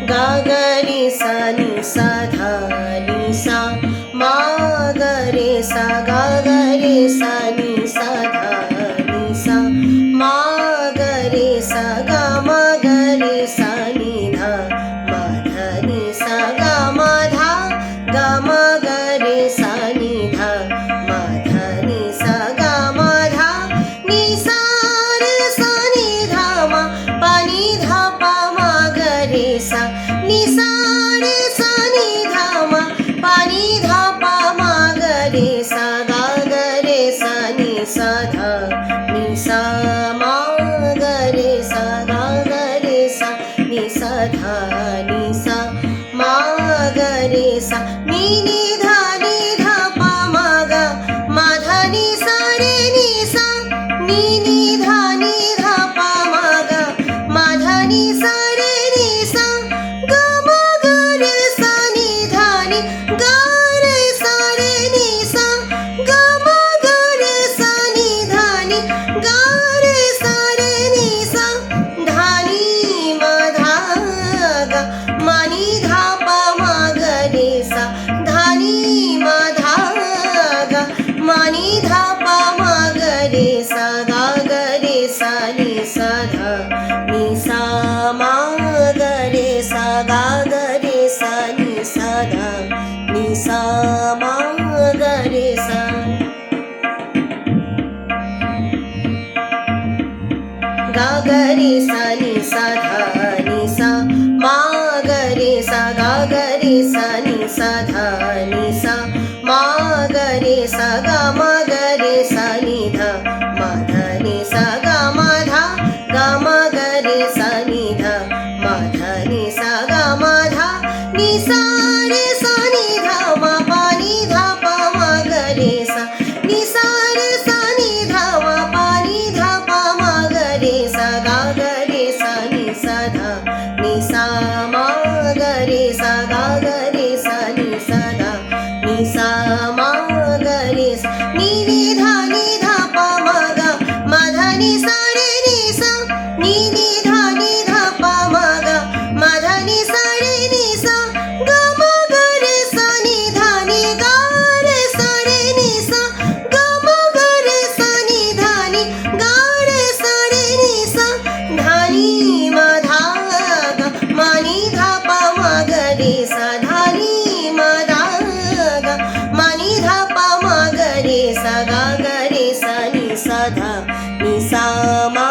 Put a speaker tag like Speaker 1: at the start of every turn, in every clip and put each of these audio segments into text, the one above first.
Speaker 1: गा ग रे सा नि सा धा नि सा मा ग रे सा गा ग रे सा नि सा धा नि सा मा ग रे सा गा मा ग रे सा नि धा मा धा नि सा गा मा धा गा मा ग रे सा नि धा मा धा नि सा गा मा धा नि सा रे सा नि धा मा पा नि धा पा मा ग रे सा नि सा रे सा नि धा मा पा नि धा पा मा ग रे सा गा ग रे सा नि सा धा नि सा मा ग रे सा गा ग रे सा नि सा धा नि सा मा ग रे सा नि धा पा मा गा मा धा नि सा रे नि सा नि धा पा मा गा मा धा नि सा रे नि सा गा मा ग रे सा नि धा नि गा रे सा रे नि सा गा मा ग रे सा नि धा नि गा रे सा रे नि सा धा नि मा धा गा मा नि धा पा मा ग रे सा धा नि मा धा गा मा नि धा पा मा ग रे सा गा ग रे सा नि सा धा नि सा मा ग रे सा गा ग रे सा नि सा धा नि सा मा ग रे सा गा ग रे सा नि सा धा नि सा मा ग रे सा गा ग रे सा नि सा धा नि सा मा ग रे सा गा मा ग रे सा नि धा मा धा नि सा गा मा धा गा मा ग रे सा नि धा मा धा नि सा गा मा धा नि सा रे सा नि धा मा पा नि धा पा मा ग रे सा नि सा रे सा नि धा मा पा नि धा पा मा ग रे सा गा ग रे सा नि सा धा नि सा मा ग रे सा गा ग रे सा नि सा धा नि सा मा ग रे सा नि धा पा मा गा मा धा नि सा रे नि सा नि धा पा मा गा मा धा नि सा रे नि सा गा मा ग रे सा नि धा नि गा रे सा रे नि सा गा मा ग रे सा नि धा नि गा रे सा रे नि सा धा नि मा धा गा मा नि धा पा मा ग रे सा धा नि मा धा गा मा नि धा पा मा ग रे सा गा ग रे सा नि सा धा नि सा मा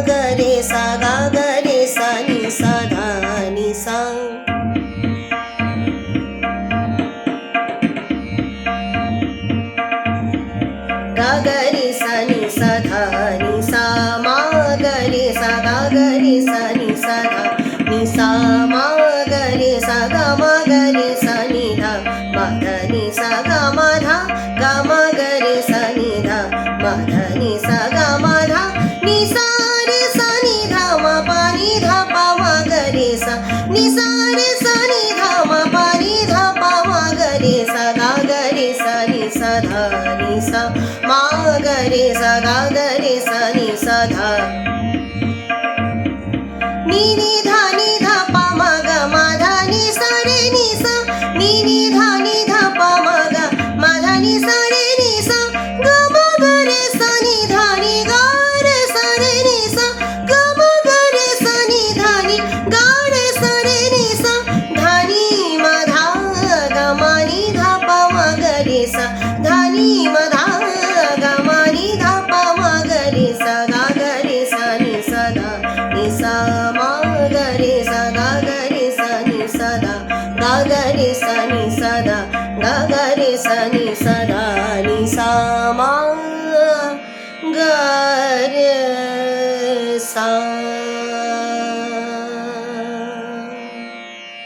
Speaker 1: ग रे सा गा ग रे सा नि सा धा नि सा गा ग रे सा नि सा धा नि सा मा ग रे सा गा ग रे सा नि सा धा नि सा मा ग रे सा गा मा ग रे सा नि धा मा धा नि सा गा मा धा गा मा ग रे सा नि धा मा धा नि सा गा मा धा नि सा रे सा नि धा मा पा नि धा पा मा ग रे सा नि सा रे सा नि धा मा पा नि धा पा मा ग रे सा गा ग रे सा नि सा धा नि सा मा ग रे सा गा ग रे सा नि सा धा नि धा पा मा गा मा धा नि सा रे नि सा नि धा पा मा गा मा धा नि सा रे नि सा गा मा ग रे सा नि धा नि गा रे सा रे नि सा गा मा ग रे सा नि धा नि गा रे सा रे नि सा धा नि मा धा गा मा नि धा पा मा ग रे सा धा नि मा धा गा मा नि धा पा मा ग रे सा गा ग रे सा नि सा धा नि सा मा ग रे सा गा ग रे सा नि सा धा गा ग रे सा नि सा धा गा ग रे सा नि सा धा नि सा मा